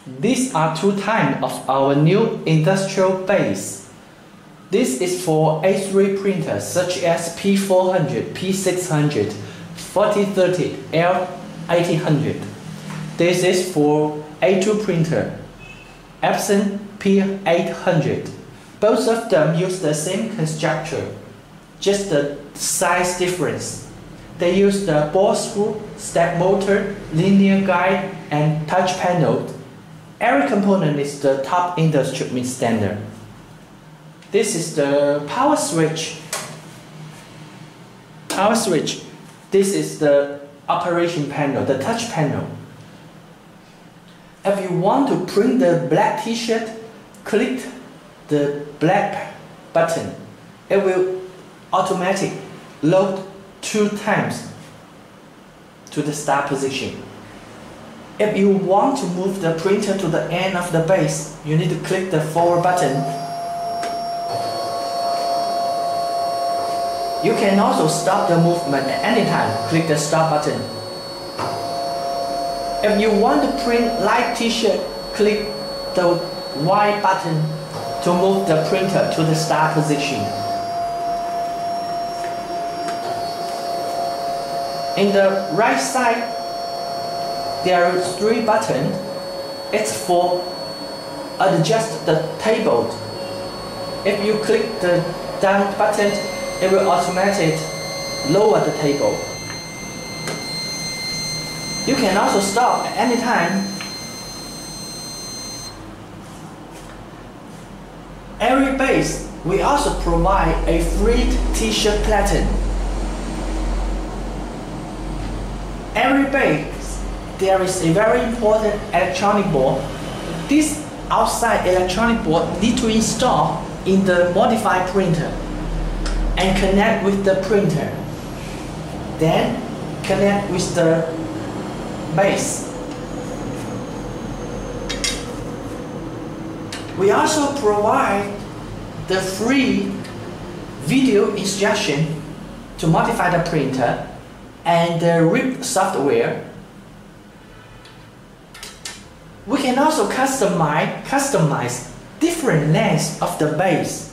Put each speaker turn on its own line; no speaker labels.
These are two types of our new industrial base. This is for A3 printers such as P400, P600, 4030, L1800. This is for A2 printer, Epson P800. Both of them use the same construction, just the size difference. They use the ball screw, step motor, linear guide, and touch panel. Every component is the top industry standard. This is the power switch. This is the operation panel, the touch panel. If you want to print the black t-shirt, click the black button. It will automatically load 2 times to the start position. If you want to move the printer to the end of the base, you need to click the forward button. You can also stop the movement at any time. Click the stop button. If you want to print light t-shirt, click the white button to move the printer to the start position. In the right side, there are 3 buttons. It's for adjust the table. If you click the down button, it will automatically lower the table. You can also stop at any time. Every base, we also provide a free t-shirt pattern. Every base, there is a very important electronic board. This outside electronic board need to install in the modified printer and connect with the printer. Then connect with the base. We also provide the free video instruction to modify the printer and the RIP software. We can also customize different lengths of the base.